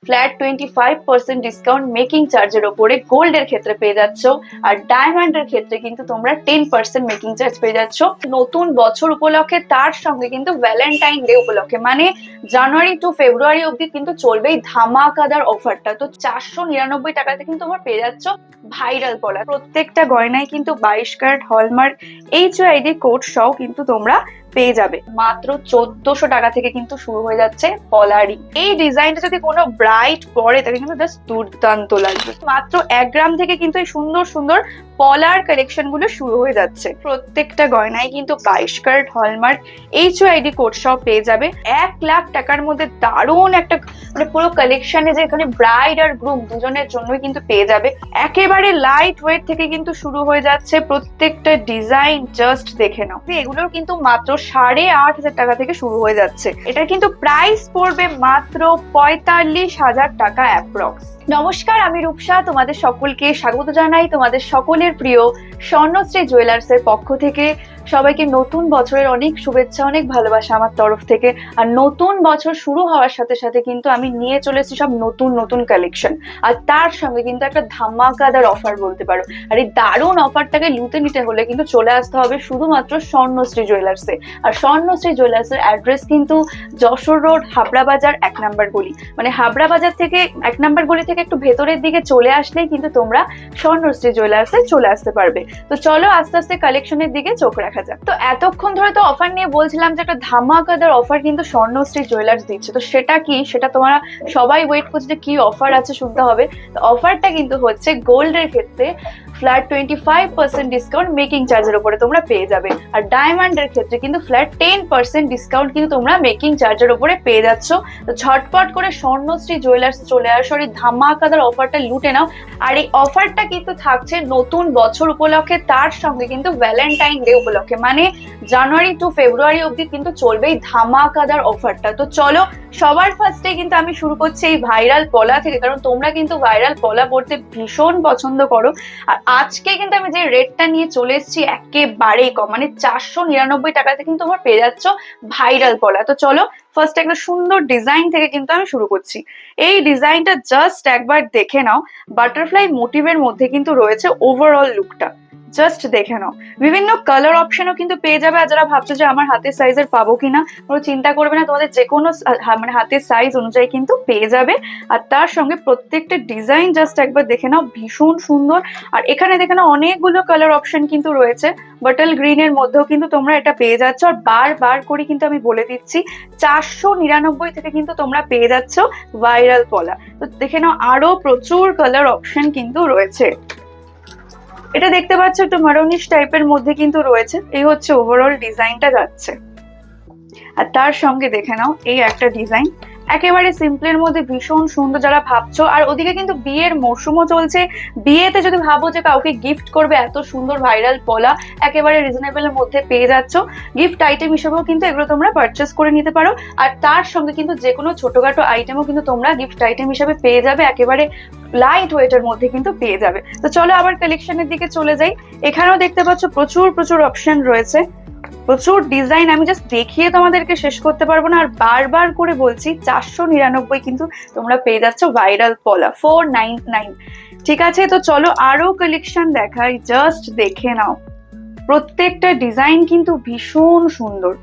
Flat 25% discount making চার্জের ওপরে গোল্ডের ক্ষেত্রে পেয়ে যাচ্ছ, আর ডায়মন্ডের ক্ষেত্রে কিন্তু তোমরা 10% মেকিং চার্জ পেয়ে যাচ্ছ নতুন বছর উপলক্ষে। তার সঙ্গে কিন্তু ভ্যালেন্টাইন ডে উপলক্ষে মানে জানুয়ারি টু ফেব্রুয়ারি অব্দি কিন্তু চলবেই ধামাকাদার অফারটা। তো 499 টাকাতে কিন্তু তোমরা পেয়ে যাচ্ছ ভাইরাল পলা। প্রত্যেকটা গয়নায় কিন্তু 22 ক্যারেট হলমার্ক HYD কোড সহ কিন্তু তোমরা পেয়ে যাবে। মাত্র 1400 টাকা থেকে কিন্তু শুরু হয়ে যাচ্ছে পলারি। এই ডিজাইনটা যদি কোনো ব্রাইট পরে তাকে কিন্তু জাস্ট দুর্দান্ত লাগবে। মাত্র 1 গ্রাম থেকে কিন্তু এই সুন্দর সুন্দর পলার কালেকশন গুলো শুরু হয়ে যাচ্ছে। প্রত্যেকটা গয়নায় কিন্তু 22 ক্যারেট হলমার্ক HYD কোড সহ পেয়ে যাবে। 1 লাখ টাকার মধ্যে দারুণ একটা মানে পুরো কালেকশনে যে এখানে ব্রাইড আর গ্রুম দুজনের জন্যই কিন্তু পেয়ে যাবে। একেবারে লাইট ওয়েট থেকে কিন্তু শুরু হয়ে যাচ্ছে প্রত্যেকটা ডিজাইন। জাস্ট দেখে নাও, এগুলোর কিন্তু মাত্র 8,500 টাকা থেকে শুরু হয়ে যাচ্ছে। এটার কিন্তু প্রাইস পড়বে মাত্র 45,000 টাকা অ্যাপ্রক্স। নমস্কার, আমি রূপসা, তোমাদের সকলকে স্বাগত জানাই তোমাদের সকলের প্রিয় স্বর্ণশ্রী জুয়েলার্স এর পক্ষ থেকে। সবাইকে নতুন বছরের অনেক শুভেচ্ছা, অনেক ভালোবাসা আমার তরফ থেকে। আর নতুন বছর শুরু হওয়ার সাথে সাথে কিন্তু আমি নিয়ে চলেছি সব নতুন নতুন কালেকশন, আর তার সঙ্গে কিন্তু একটা ধামাকাদার অফার বলতে পারো। আর এই দারুণ অফারটাকে লুটে নিতে হলে কিন্তু চলে আসতে হবে শুধুমাত্র স্বর্ণশ্রী জুয়েলার্সে। আর স্বর্ণশ্রী জুয়েলার্সের অ্যাড্রেস কিন্তু যশোর রোড, হাবড়া বাজার, 1 নম্বর গলি। মানে হাবড়া বাজার থেকে 1 নম্বর গলি থেকে একটু ভেতরের দিকে চলে আসলেই কিন্তু তোমরা স্বর্ণশ্রী জুয়েলার্সে চলে আসতে পারবে। তো চলো আস্তে আস্তে কালেকশনের দিকে চোখ রাখা যাক। তো এতক্ষণ ধরে তো অফার নিয়ে বলছিলাম যে একটা ধামাকাদার অফার কিন্তু স্বর্ণশ্রী জুয়েলার্স দিচ্ছে। তো সেটা কি, সেটা তোমরা সবাই ওয়েট করছে যে কি অফার আছে, শুনতে হবে। তো অফারটা কিন্তু হচ্ছে গোল্ডের ক্ষেত্রে ফ্ল্যাট 25% ডিসকাউন্ট মেকিং চার্জের উপরে তোমরা পেয়ে যাবে। আর ডায়মন্ডের ক্ষেত্রে কিন্তু ফ্ল্যাট 10% ডিসকাউন্ট কিন্তু তোমরা মেকিং চার্জের উপরে পেয়ে যাচ্ছ। তো ঝটপট করে স্বর্ণশ্রী জুয়েলার্স চলে আসো, এই ধামাকাদার অফারটা লুটে নাও। আর এই অফারটা কিন্তু থাকছে নতুন বছর উপলক্ষে, তার সঙ্গে কিন্তু ভ্যালেন্টাইন ডে উপলক্ষে মানে জানুয়ারি টু ফেব্রুয়ারি অব্দি কিন্তু চলবেই ধামাকাদার অফারটা। তো চলো সবার ফার্স্টে কিন্তু আমি শুরু করছি এই ভাইরাল পলা থেকে, কারণ তোমরা কিন্তু ভাইরাল পলা পড়তে ভীষণ পছন্দ করো। আর আজকে কিন্তু আমি যে রেটটা নিয়ে চলে এসেছি একেবারেই কম, মানে 499 টাকাতে কিন্তু তোমরা পেয়ে যাচ্ছ ভাইরাল পলা। তো চলো ফার্স্ট একটা সুন্দর ডিজাইন থেকে কিন্তু আমি শুরু করছি। এই ডিজাইনটা জাস্ট একবার দেখে নাও। বাটারফ্লাই মোটিভের মধ্যে কিন্তু রয়েছে ওভারঅল লুকটা, জাস্ট দেখে নাও। বিভিন্ন কালার অপশনও কিন্তু পেয়ে যাবে। আর যারা ভাবছো যে আমার হাতের সাইজের পাবো কিনা, কোনো চিন্তা করবে না, তোমাদের যে কোনো মানে হাতের সাইজ অনুযায়ী কিন্তু পেয়ে যাবে। আর তার সঙ্গে প্রত্যেকটা ডিজাইন জাস্ট একবার দেখে নাও, ভীষণ সুন্দর। আর এখানে দেখে নাও অনেকগুলো কালার অপশন কিন্তু রয়েছে। বটল গ্রিনের মধ্যেও কিন্তু তোমরা এটা পেয়ে যাচ্ছ। আর বারবার করে কিন্তু আমি বলে দিচ্ছি 499 থেকে কিন্তু তোমরা পেয়ে যাচ্ছ ভাইরাল পলা। তো দেখে নাও আরো প্রচুর কালার অপশন কিন্তু রয়েছে। এটা দেখতে পাচ্ছ একটু মারুনিশ টাইপের মধ্যে কিন্তু রয়েছে। এই হচ্ছে ওভারঅল ডিজাইনটা যাচ্ছে। আর তার সঙ্গে দেখে নাও এই একটা ডিজাইন একেবারে সিম্পলের মধ্যে ভীষণ সুন্দর। যারা ভাবছো, আর ওদিকে কিন্তু বিয়ের মরশুমও চলছে, বিয়েতে যদি ভাবো যে কাউকে গিফট করবে, এত সুন্দর ভাইরাল পলা একেবারে রিজনেবল এর মধ্যে পেয়ে যাচ্ছ। গিফট আইটেম হিসেবেও কিন্তু এগুলো তোমরা পারচেস করে নিতে পারো। আর তার সঙ্গে কিন্তু যে কোনো ছোটখাটো আইটেমও কিন্তু তোমরা গিফট আইটেম হিসেবে পেয়ে যাবে, একেবারে লাইট ওয়েটের মধ্যে কিন্তু পেয়ে যাবে। তো চলো আবার কালেকশনের দিকে চলে যাই। এখানেও দেখতে পাচ্ছ প্রচুর প্রচুর অপশন রয়েছে, প্রচুর ডিজাইন। আমি জাস্ট দেখিয়ে তোমাদেরকে শেষ করতে পারবো না। আর বারবার করে বলছি 499 কিন্তু তোমরা পেয়ে যাচ্ছ ভাইরাল পলা 499। ঠিক আছে, তো চলো আরো কালেকশন দেখাই, জাস্ট দেখে নাও। প্রত্যেকটা ডিজাইন কিন্তু ভীষণ সুন্দর,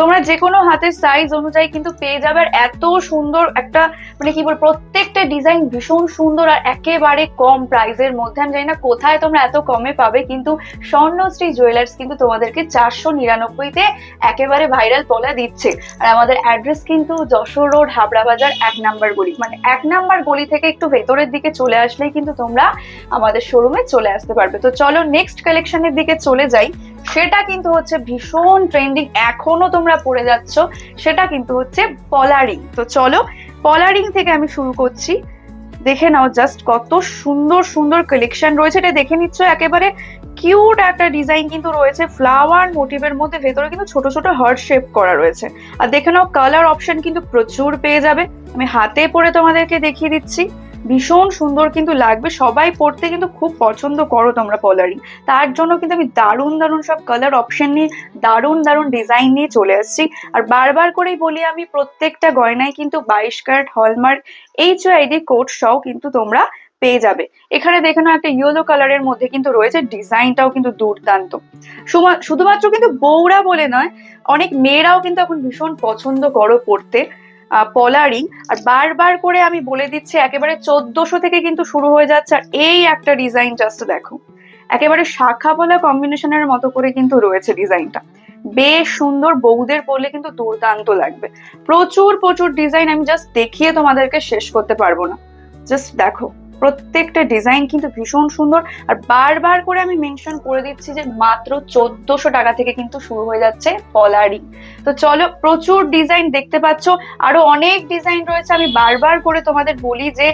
তোমরা যে কোনো হাতের সাইজ অনুযায়ী কিন্তু পেয়ে যাবে। আর এত সুন্দর একটা মানে কি বল, প্রত্যেকটা ডিজাইন ভীষণ সুন্দর আর একেবারে কম প্রাইসের মধ্যে। আমি জানি না কোথায় তোমরা এত কমে পাবে, কিন্তু স্বর্ণশ্রী জুয়েলার্স কিন্তু তোমাদেরকে 499-তে একেবারে ভাইরাল পলা দিচ্ছে। আর আমাদের অ্যাড্রেস কিন্তু যশোর রোড, হাবড়া বাজার, 1 নম্বর গলি। মানে 1 নম্বর গলি থেকে একটু ভেতরের দিকে চলে আসলেই কিন্তু তোমরা আমাদের শোরুমে চলে আসতে পারবে। তো চলো নেক্সট কালেকশনের দিকে চলে যাই। সেটা কিন্তু হচ্ছে ভীষণ ট্রেন্ডিং, এখনো তোমরা পরে যাচ্ছ, সেটা কিন্তু হচ্ছে পলারিং। তো চলো পলারিং থেকে আমি শুরু করছি। দেখে নাও জাস্ট কত সুন্দর সুন্দর কালেকশন রয়েছে। এটা দেখে নিচ্ছ একেবারে কিউট একটা ডিজাইন কিন্তু রয়েছে ফ্লাওয়ার মোটিভের মধ্যে, ভেতরে কিন্তু ছোট ছোট হার্ট শেপ করা রয়েছে। আর দেখে নাও কালার অপশন কিন্তু প্রচুর পেয়ে যাবে। আমি হাতে পরে তোমাদেরকে দেখিয়ে দিচ্ছি, ভীষণ সুন্দর কিন্তু লাগবে, সবাই পরতে কিন্তু খুব পছন্দ করো তোমরা পলারিং। তার জন্য কিন্তু আমি দারুণ দারুণ সব কালার অপশন নিয়ে, দারুণ দারুণ ডিজাইন নিয়ে চলে আসছি। আর বারবার করেই বলি আমি, প্রত্যেকটা গয়নায় কিন্তু 22 ক্যারেট হলমার্ক HID কোড সহ কিন্তু তোমরা পেয়ে যাবে। এখানে দেখে নাও একটা ইয়েলো কালারের মধ্যে কিন্তু রয়েছে, ডিজাইনটাও কিন্তু দুর্দান্ত। শুধুমাত্র কিন্তু বউরা বলে নয়, অনেক মেয়েরাও কিন্তু এখন ভীষণ পছন্দ করো পড়তে পলারিং। আর বারবার করে আমি বলে দিচ্ছি, একেবারে 1400 থেকে কিন্তু শুরু হয়ে যাচ্ছে। আর এই একটা ডিজাইন জাস্ট দেখো, একেবারে শাখা পলা কম্বিনেশনের মতো করে কিন্তু রয়েছে ডিজাইনটা, বেশ সুন্দর। বউদের পরলে কিন্তু দুর্দান্ত লাগবে। প্রচুর প্রচুর ডিজাইন, আমি জাস্ট দেখিয়ে তোমাদেরকে শেষ করতে পারবো না। জাস্ট দেখো, প্রত্যেকটা ডিজাইন কিন্তু ভীষণ সুন্দর। আর বারবার করে আমি মেনশন করে দিচ্ছি যে মাত্র 1400 টাকা থেকে কিন্তু শুরু হয়ে যাচ্ছে পলারিং। তো চলো, প্রচুর ডিজাইন দেখতে পাচ্ছ, আরো অনেক ডিজাইন রয়েছে। আমি বারবার করে তোমাদের বলি যে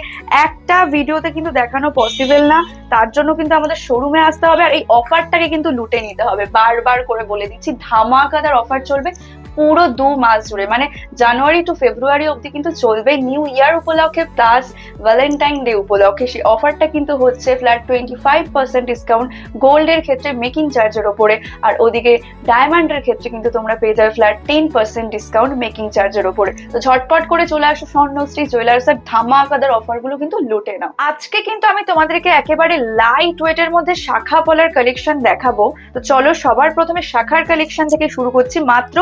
একটা ভিডিওতে কিন্তু দেখানো পসিবল না, তার জন্য কিন্তু আমাদের শোরুমে আসতে হবে। আর এই অফারটাকে কিন্তু লুটে নিতে হবে। বারবার করে বলে দিচ্ছি, ধামাকাদার অফার চলবে পুরো 2 মাস জুড়ে, মানে জানুয়ারি টু ফেব্রুয়ারি অব্দি কিন্তু চলবে। নিউ ইয়ার উপলক্ষে প্লাস ভ্যালেন্টাইন ডে উপলক্ষে সেই অফারটা কিন্তু হচ্ছে ফ্ল্যাট 25% ডিসকাউন্ট গোল্ডের ক্ষেত্রে মেকিং চার্জের ওপরে। আর ওদিকে ডায়মন্ডের ক্ষেত্রে কিন্তু তোমরা পেয়ে যাবে ফ্ল্যাট 10% ডিসকাউন্ট মেকিং চার্জের ওপরে। তো ঝটপট করে চলে আসো স্বর্ণশ্রী জুয়েলার্স এর ধামাকাদার অফারগুলো কিন্তু লুটে নাও। আজকে কিন্তু আমি তোমাদেরকে একেবারে লাইট ওয়েটের মধ্যে শাখা পলার কালেকশন দেখাবো। তো চলো, সবার প্রথমে শাখার কালেকশন থেকে শুরু করছি। মাত্র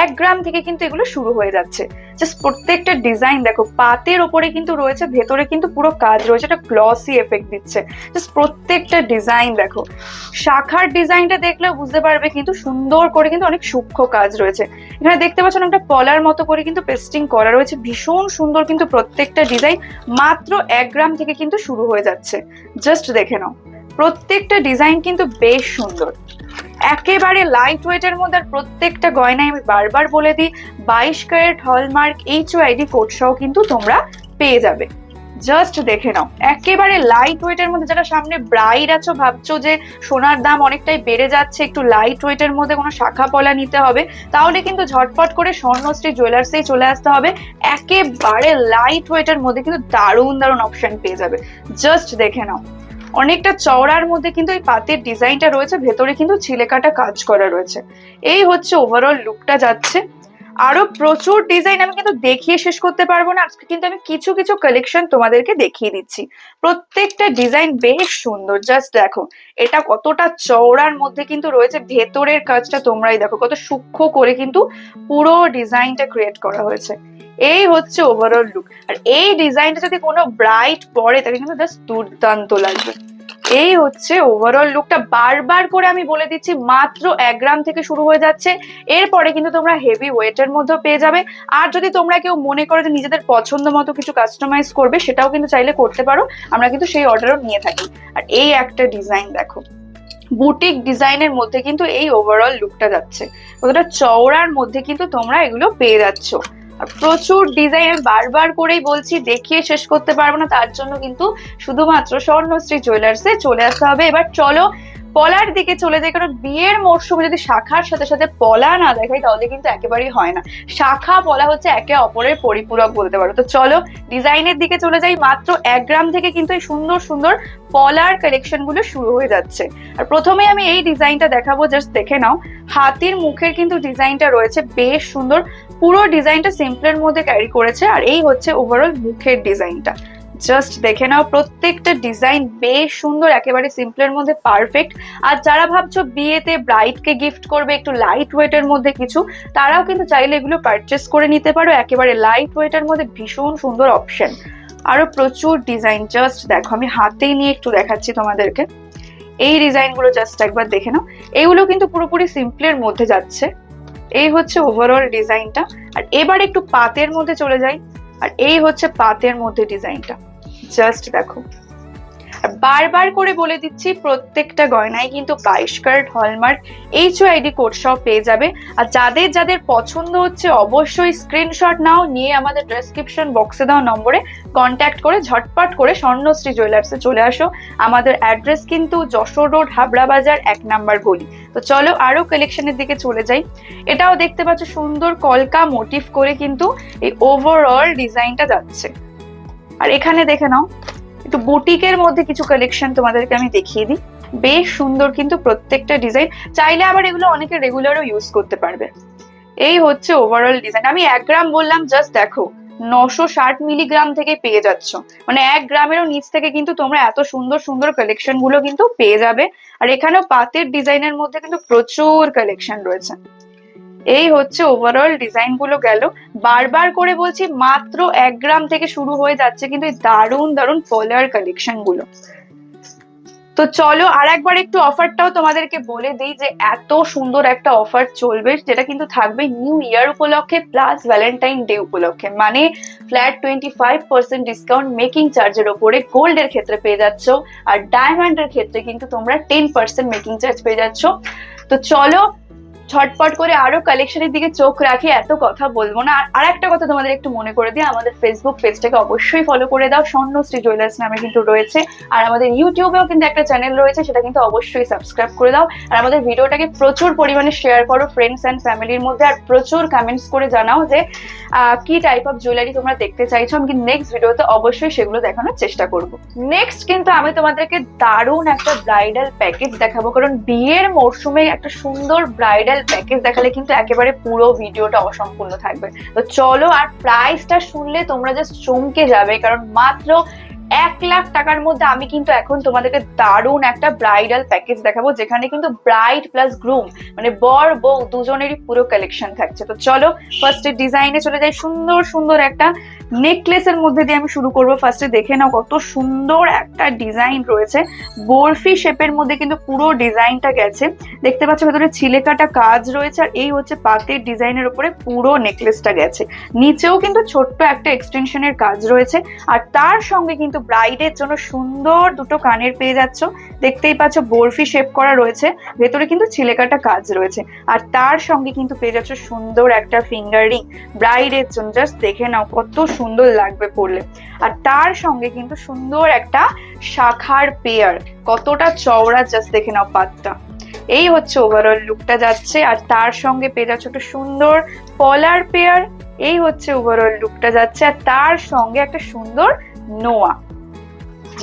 1 গ্রাম থেকে কিন্তু এগুলো শুরু হয়ে যাচ্ছে। জাস্ট প্রত্যেকটা ডিজাইন দেখো, পাতের ওপরে কিন্তু রয়েছে, ভেতরে কিন্তু পুরো কাজ রয়েছে, একটা গ্লসি এফেক্ট দিচ্ছে। জাস্ট প্রত্যেকটা ডিজাইন দেখো, শাখার ডিজাইনটা দেখলেও বুঝতে পারবে কিন্তু সুন্দর করে কিন্তু অনেক সূক্ষ্ম কাজ রয়েছে। এখানে দেখতে পাচ্ছ একটা পলার মতো করে কিন্তু পেস্টিং করা রয়েছে, ভীষণ সুন্দর কিন্তু প্রত্যেকটা ডিজাইন। মাত্র 1 গ্রাম থেকে কিন্তু শুরু হয়ে যাচ্ছে। জাস্ট দেখে নাও, প্রত্যেকটা ডিজাইন কিন্তু বেশ সুন্দর, একেবারে লাইট ওয়েটের মধ্যে। আর প্রত্যেকটা গয়নায় আমি বারবার বলে দিই, 22 ক্যারেট হলমার্ক HID কোড সহ কিন্তু তোমরা পেয়ে যাবে। জাস্ট দেখে নাও, একেবারে লাইট ওয়েটের মধ্যে। যারা সামনে ব্রাইড আছো, ভাবছো যে সোনার দাম অনেকটাই বেড়ে যাচ্ছে, একটু লাইট ওয়েটের মধ্যে কোনো শাখা পলা নিতে হবে, তাহলে কিন্তু ঝটপট করে স্বর্ণশ্রী জুয়েলার্সেই চলে আসতে হবে। একেবারে লাইট ওয়েটের মধ্যে কিন্তু দারুণ দারুণ অপশন পেয়ে যাবে। জাস্ট দেখে নাও, অনেকটা চওড়ার মধ্যে কিন্তু এই পাতের ডিজাইনটা রয়েছে, ভেতরে কিন্তু ছিলেকাটা কাজ করা রয়েছে। এই হচ্ছে ওভারঅল লুকটা যাচ্ছে। আরো প্রচুর ডিজাইন আমি কিন্তু দেখিয়ে শেষ করতে পারবো না, আজকে কিন্তু আমি কিছু কিছু কালেকশন তোমাদেরকে দেখিয়ে দিচ্ছি। প্রত্যেকটা ডিজাইন বেশ সুন্দর। জাস্ট দেখো, এটা কতটা চওড়ার মধ্যে কিন্তু রয়েছে, ভেতরের কাজটা তোমরাই দেখো, কত সূক্ষ্ম করে কিন্তু পুরো ডিজাইনটা ক্রিয়েট করা হয়েছে। এই হচ্ছে ওভারঅল লুক। আর এই ডিজাইনটা যদি কোনো ব্রাইট পরে, তাকে কিন্তু জাস্ট দুর্দান্ত লাগবে। এই হচ্ছে ওভারঅল লুকটা। বারবার করে আমি বলে দিচ্ছি, মাত্র 1 গ্রাম থেকে শুরু হয়ে যাচ্ছে। এরপরে কিন্তু তোমরা হেভি ওয়েটের মধ্যেও পেয়ে যাবে। আর যদি তোমরা কেউ মনে করো যে নিজেদের পছন্দ মতো কিছু কাস্টমাইজ করবে, সেটাও কিন্তু চাইলে করতে পারো, আমরা কিন্তু সেই অর্ডারও নিয়ে থাকি। আর এই একটা ডিজাইন দেখো, বুটিক ডিজাইনের মধ্যে কিন্তু এই ওভারঅল লুকটা যাচ্ছে, কতটা চওড়ার মধ্যে কিন্তু তোমরা এগুলো পেয়ে যাচ্ছ। আর প্রচুর ডিজাইন, বারবার করেই বলছি, দেখিয়ে শেষ করতে পারবো না, তার জন্য কিন্তু শুধুমাত্র স্বর্ণশ্রী জুয়েলার্সে চলে আসতে হবে। এবার চলো পলার দিকে চলে যাই, কারণ বিয়ের মরশুমে যদি শাখার সাথে সাথে পলা না দেখাই তাহলে কিন্তু একেবারেই হয় না। শাখা পলা হচ্ছে একে অপরের পরিপূরক বলতে পারো। তো চলো ডিজাইনের দিকে চলে যাই। মাত্র 1 গ্রাম থেকে কিন্তু এই সুন্দর সুন্দর পলার কালেকশন গুলো শুরু হয়ে যাচ্ছে। আর প্রথমে আমি এই ডিজাইনটা দেখাবো, জাস্ট দেখে নাও, হাতির মুখের কিন্তু ডিজাইনটা রয়েছে, বেশ সুন্দর। পুরো ডিজাইনটা সিম্পলের মধ্যে ক্যারি করেছে। আর এই হচ্ছে ওভারঅল মুখের ডিজাইনটা, জাস্ট দেখে নাও, প্রত্যেকটা ডিজাইন বেশ সুন্দর, একেবারে সিম্পলের মধ্যে পারফেক্ট। আর যারা ভাবছো বিয়েতে ব্রাইডকে গিফট করবে একটু লাইট ওয়েটের মধ্যে কিছু, তারাও কিন্তু চাইলে এগুলো পারচেস করে নিতে পারো। একেবারে লাইট ওয়েটের মধ্যে ভীষণ সুন্দর অপশন, আরো প্রচুর ডিজাইন। জাস্ট দেখো, আমি হাতেই নিয়ে একটু দেখাচ্ছি তোমাদেরকে। এই ডিজাইনগুলো জাস্ট একবার দেখে নাও, এগুলো কিন্তু পুরোপুরি সিম্পলের মধ্যে যাচ্ছে। এই হচ্ছে ওভারঅল ডিজাইনটা। আর এবার একটু পাতের মধ্যে চলে যাই। আর এই হচ্ছে পাতের মধ্যে ডিজাইনটা, জাস্ট দেখো। আর বারবার করে বলে দিচ্ছি, প্রত্যেকটা গয়নায় কিন্তু 22 ক্যারেট হলমার্ক HID কোড সহ পেয়ে যাবে। আর যাদের যাদের পছন্দ হচ্ছে অবশ্যই স্ক্রিনশট নাও, নিয়ে আমাদের ডেসক্রিপশন বক্সে দেওয়া নম্বরে কন্ট্যাক্ট করে ঝটপট করে স্বর্ণশ্রী জুয়েলার্সে চলে আসো। আমাদের অ্যাড্রেস কিন্তু যশোর রোড, হাবড়া বাজার, 1 নাম্বার গলি। তো চলো আরো কালেকশনের দিকে চলে যাই। এটাও দেখতে পাচ্ছ, সুন্দর কলকা মোটিভ করে কিন্তু এই ওভারঅল ডিজাইনটা যাচ্ছে। আর এখানে দেখে নাও একটু বুটিকের মধ্যে কিছু কালেকশন তোমাদেরকে আমি দেখিয়ে দিই। বেশ সুন্দর কিন্তু প্রত্যেকটা ডিজাইন, চাইলে আবার এগুলো অনেকে রেগুলারও ইউজ করতে পারবে। এই হচ্ছে ওভারঅল ডিজাইন। আমি 1 গ্রাম বললাম, জাস্ট দেখো 960 মিলিগ্রাম থেকে পেয়ে যাচ্ছ, মানে 1 গ্রামেরও নিচ থেকে কিন্তু তোমরা এত সুন্দর সুন্দর কালেকশন গুলো কিন্তু পেয়ে যাবে। আর এখানেও পাতের ডিজাইনের মধ্যে কিন্তু প্রচুর কালেকশন রয়েছে। এই হচ্ছে ওভারঅল ডিজাইন গুলো গেল। বারবার করে বলছি মাত্র 1 গ্রাম থেকে শুরু হয়ে যাচ্ছে কিন্তু এই দারুণ দারুণ ফলোয়ার কালেকশন গুলো। তো চলো আর একবার একটু অফারটাও তোমাদেরকে বলে দিই যে এত সুন্দর একটা অফার চলবে, যেটা কিন্তু থাকবে নিউ ইয়ার উপলক্ষে প্লাস ভ্যালেন্টাইন ডে উপলক্ষে। মানে ফ্ল্যাট 25% ডিসকাউন্ট মেকিং চার্জের ওপরে গোল্ডের ক্ষেত্রে পেয়ে যাচ্ছ, আর ডায়মন্ডের ক্ষেত্রে কিন্তু তোমরা 10% মেকিং চার্জ পেয়ে যাচ্ছ। তো চলো ঝটপট করে আরো কালেকশনের দিকে চোখ রাখি, এত কথা বলবো না। আর একটা কথা তোমাদের একটু মনে করে দিই, আমাদের ফেসবুক পেজটাকে অবশ্যই ফলো করে দাও, স্বর্ণশ্রী জুয়েলার্স নামে কিন্তু রয়েছে। আর আমাদের ইউটিউবেও কিন্তু একটা চ্যানেল রয়েছে, সেটা কিন্তু অবশ্যই সাবস্ক্রাইব করে দাও। আর আমাদের ভিডিওটাকে প্রচুর পরিমাণে শেয়ার করো ফ্রেন্ডস অ্যান্ড ফ্যামিলির মধ্যে, আর প্রচুর কমেন্টস করে জানাও যে কি টাইপ অফ জুয়েলারি তোমরা দেখতে চাইছো। আমি কিন্তু নেক্সট ভিডিওতে অবশ্যই সেগুলো দেখানোর চেষ্টা করব। নেক্সট কিন্তু আমি তোমাদেরকে দারুণ একটা ব্রাইডাল প্যাকেজ দেখাবো, কারণ বিয়ের মরশুমে একটা সুন্দর ব্রাইডাল প্যাকেজ দেখালে কিন্তু একেবারে পুরো ভিডিওটা অসম্পূর্ণ থাকবে। তো চলো, আর প্রাইসটা শুনলে তোমরা জাস্ট চমকে যাবে, কারণ মাত্র 1 লাখ টাকার মধ্যে আমি কিন্তু এখন তোমাদেরকে দারুণ একটা ব্রাইডাল প্যাকেজ দেখাবো, যেখানে কিন্তু ব্রাইড প্লাস গ্রুম মানে বর বউ দুজনেরই পুরো কালেকশন থাকছে। তো চলো ফার্স্টে ডিজাইনে চলে যাই। সুন্দর সুন্দর একটা নেকলেসের মধ্যে দিয়ে আমি শুরু করবো। ফার্স্টে দেখে নাও কত সুন্দর একটা ডিজাইন রয়েছে, বরফি শেপের মধ্যে কিন্তু পুরো ডিজাইনটা গেছে। দেখতে পাচ্ছ ভেতরে ছিলেকাটা কাজ রয়েছে, আর এই হচ্ছে পাতের ডিজাইনের উপরে পুরো নেকলেসটা গেছে। নিচেও কিন্তু ছোট্ট একটা এক্সটেনশনের কাজ রয়েছে, আর তার সঙ্গে কিন্তু ব্রাইডের জন্য সুন্দর দুটো কানের পেয়ে যাচ্ছ। দেখতেই পাচ্ছ বরফি শেপ করা রয়েছে, ভেতরে কিন্তু ছিলেকাটা কাজ রয়েছে, আর তার সঙ্গে কিন্তু পেয়ে যাচ্ছ সুন্দর একটা ফিঙ্গার রিং ব্রাইডের জন্য। জাস্ট দেখে নাও কত সুন্দর লাগবে পরলে। আর তার সঙ্গে কিন্তু সুন্দর একটা শাখার পেয়ার, কতটা চওড়া জাস্ট দেখে নাও পাতটা। এই হচ্ছে ওভারঅল লুকটা যাচ্ছে। আর তার সঙ্গে পেয়ে যাচ্ছে একটা সুন্দর পলার পেয়ার। এই হচ্ছে ওভারঅল লুকটা যাচ্ছে, আর তার সঙ্গে একটা সুন্দর নোয়া।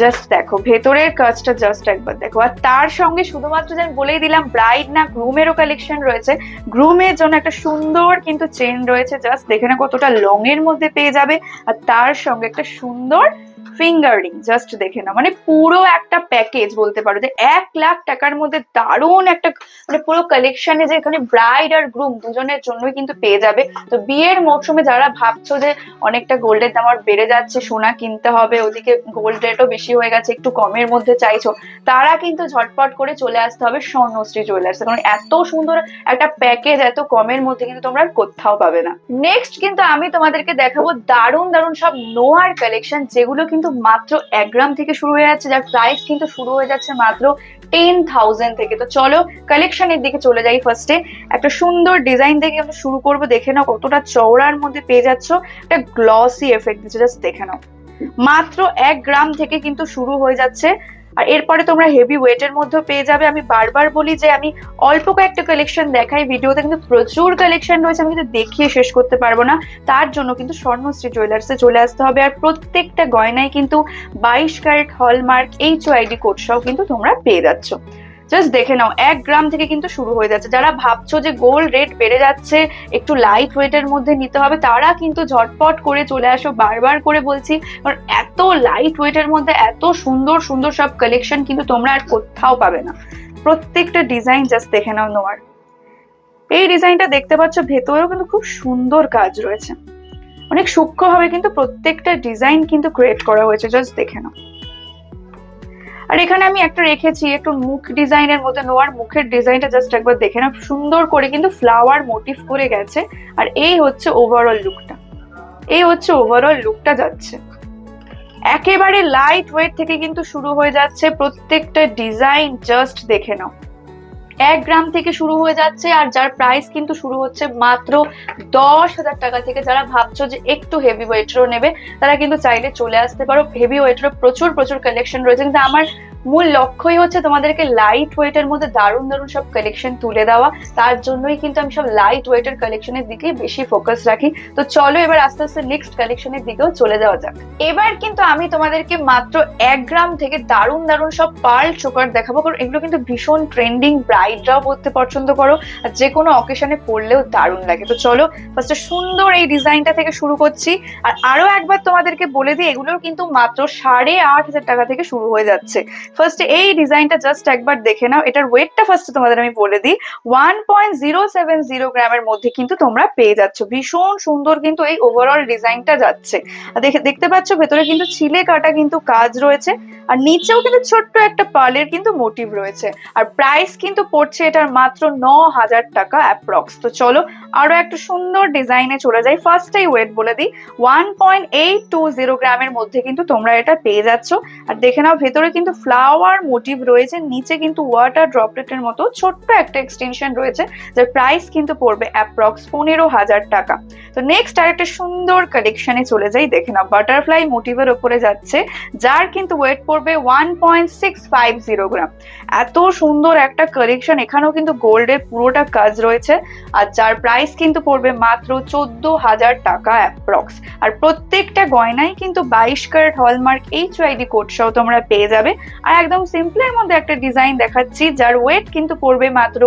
জাস্ট দেখো ভেতরের কাজটা জাস্ট একবার দেখো। আর তার সঙ্গে শুধুমাত্র যে আমি বলেই দিলাম ব্রাইড না, গ্রুমেরও কালেকশন রয়েছে। গ্রুমের জন্য একটা সুন্দর কিন্তু চেন রয়েছে, জাস্ট দেখে না কতটা লং এর মধ্যে পেয়ে যাবে। আর তার সঙ্গে একটা সুন্দর ফিঙ্গার রিং, জাস্ট দেখে না মানে পুরো একটা প্যাকেজ বলতে পারো যে 1 লাখ টাকার মধ্যে দারুণ একটা মানে পুরো কালেকশনে, যে এখানে ব্রাইড আর গ্রুম দুজনের জন্যই কিন্তু পেয়ে যাবে। তো বিয়ের মরশুমে যারা ভাবছো যে অনেকটা গোল্ডের দাম আর বেড়ে যাচ্ছে, সোনা কিনতে হবে, ওদিকে গোল্ড রেটও বেশি হয়ে গেছে, একটু কমের মধ্যে চাইছো, তারা কিন্তু ঝটপট করে চলে আসতে হবে স্বর্ণশ্রী জুয়েলার্স, কারণ এত সুন্দর একটা প্যাকেজ এত কমের মধ্যে কিন্তু তোমরা কোথাও পাবে না। নেক্সট কিন্তু আমি তোমাদেরকে দেখাবো দারুণ দারুণ সব নোয়ার কালেকশন, যেগুলো কিন্তু মাত্র 1 গ্রাম থেকে শুরু হয়ে যাচ্ছে, যার প্রাইস কিন্তু শুরু হয়ে যাচ্ছে মাত্র 10,000 থেকে। তো চলো কালেকশনের দিকে চলে যাই। ফার্স্টে একটা সুন্দর ডিজাইন থেকে আমরা শুরু করবো। দেখে নাও কতটা চওড়ার মধ্যে পেয়ে যাচ্ছ, একটা গ্লসি এফেক্ট দিচ্ছে, জাস্ট দেখে নাও। মাত্র 1 গ্রাম থেকে কিন্তু শুরু হয়ে যাচ্ছে, আর এরপরে তোমরা হেভি ওয়েটের মধ্যে পেয়ে যাবে। আমি বারবার বলি যে আমি অল্প কয়েকটা কালেকশন দেখাই ভিডিওতে, কিন্তু প্রচুর কালেকশন রয়েছে, আমি কিন্তু দেখিয়ে শেষ করতে পারবো না। তার জন্য কিন্তু স্বর্ণশ্রী জুয়েলার্সে চলে আসতে হবে। আর প্রত্যেকটা গয়নায় কিন্তু 22 ক্যারেট হলমার্ক HOID কোড সহ কিন্তু তোমরা পেয়ে যাচ্ছ। জাস্ট দেখে নাও 1 গ্রাম থেকে কিন্তু শুরু হয়ে যাচ্ছে। যারা ভাবছো যে গোল্ড রেট বেড়ে যাচ্ছে, একটু লাইট ওয়েটের মধ্যে নিতে হবে, তারা কিন্তু ঝটপট করে চলে আসো, বারবার করে বলছি, কারণ এত লাইট ওয়েটের মধ্যে এত সুন্দর সুন্দর সব কালেকশন কিন্তু তোমরা আর কোথাও পাবে না। প্রত্যেকটা ডিজাইন জাস্ট দেখে নাও নোয়ার। এই ডিজাইনটা দেখতে পাচ্ছ, ভেতরেও কিন্তু খুব সুন্দর কাজ রয়েছে, অনেক সূক্ষ্মভাবে কিন্তু প্রত্যেকটা ডিজাইন কিন্তু ক্রিয়েট করা হয়েছে, জাস্ট দেখে নাও। আর এখানে আমি একটা রেখেছি একটু মুখ ডিজাইনের মধ্যে, নোয়ার মুখের ডিজাইনটা জাস্ট একবার দেখে নাও, সুন্দর করে কিন্তু ফ্লাওয়ার মোটিভ করে গেছে। আর এই হচ্ছে ওভারঅল লুকটা, এই হচ্ছে ওভারঅল লুকটা যাচ্ছে। একেবারে লাইট ওয়েট থেকে কিন্তু শুরু হয়ে যাচ্ছে প্রত্যেকটা ডিজাইন, জাস্ট দেখে নাও। 1 গ্রাম থেকে শুরু হয়ে যাচ্ছে, আর যার প্রাইস কিন্তু শুরু হচ্ছে মাত্র 10,000 টাকা থেকে। যারা ভাবছো যে একটু হেভি ওয়েটেরও নেবে, তারা কিন্তু চাইলে চলে আসতে পারো। হেভি ওয়েটেরও প্রচুর প্রচুর কালেকশন রয়েছে, কিন্তু আমার মূল লক্ষ্যই হচ্ছে তোমাদেরকে লাইট ওয়েটের মধ্যে দারুণ দারুণ সব কালেকশন তুলে দেওয়া। তার জন্যই কিন্তু আমি সব লাইট ওয়েটের কালেকশনের দিকে বেশি ফোকাস রাখি। তো চলো এবার আস্তে আস্তে নেক্সট কালেকশনের দিকেও চলে যাওয়া যাক। এবার কিন্তু আমি তোমাদেরকে মাত্র 1 গ্রাম থেকে দারুণ দারুণ সব পার্ল চোকার দেখাবো, কারণ এগুলো কিন্তু ভীষণ ট্রেন্ডিং, ব্রাইডরাও পরতে পছন্দ করো আর যে কোনো অকেশনে পরলেও দারুণ লাগে। তো চলো ফার্স্টে সুন্দর এই ডিজাইনটা থেকে শুরু করছি। আর আরো একবার তোমাদেরকে বলে দিই, এগুলোর কিন্তু মাত্র 8,500 টাকা থেকে শুরু হয়ে যাচ্ছে। ফার্স্টে এই ডিজাইনটা জাস্ট একবার দেখে নাও। এটার ওয়েটটা ফার্স্টে তোমাদের আমি বলে দিই, 1.070 গ্রামের মধ্যে কিন্তু তোমরা পেয়ে যাচ্ছ। ভীষণ সুন্দর কিন্তু এই ওভারঅল ডিজাইনটা যাচ্ছে। দেখতে পাচ্ছ ভেতরে কিন্তু ছিলে কাটা কিন্তু কাজ রয়েছে, আর নিচেও কিন্তু ছোট্ট একটা পার্লের কিন্তু মোটিভ রয়েছে। আর প্রাইস কিন্তু পড়ছে এটার মাত্র 9,000 টাকা অ্যাপ্রক্স। তো চলো আরো একটা সুন্দর ডিজাইনে চলে যাই। ফার্স্টেই ওয়েট বলে দিই, 1.820 গ্রামের মধ্যে কিন্তু তোমরা এটা পেয়ে যাচ্ছ। আর দেখে নাও ভেতরে কিন্তু ফ্লাওয়ার মোটিভ রয়েছে, নিচে কিন্তু ওয়াটার ড্রপলেটের মতো ছোট্ট একটা এক্সটেনশন রয়েছে, যার প্রাইস কিন্তু পড়বে অ্যাপ্রক্স 15,000 টাকা। তো নেক্সট আরেকটা সুন্দর কালেকশনে চলে যাই। দেখে নাও বাটারফ্লাই মোটিভের উপরে যাচ্ছে, যার কিন্তু ওয়েট পড়বে 1.650 গ্রাম। এত সুন্দর একটা কালেকশন, এখানেও কিন্তু গোল্ডের পুরোটা কাজ রয়েছে, আর যার প্রাইস কিন্তু পড়বে মাত্র 14,000 টাকা অ্যাপ্রক্স। আর প্রত্যেকটা গয়নাই কিন্তু 22 ক্যারেট হলমার্ক HYD কোড সহ তোমরা পেয়ে যাবে। আর একদম সিম্পলের মধ্যে একটা ডিজাইন দেখাচ্ছি, যার ওয়েট কিন্তু পড়বে মাত্র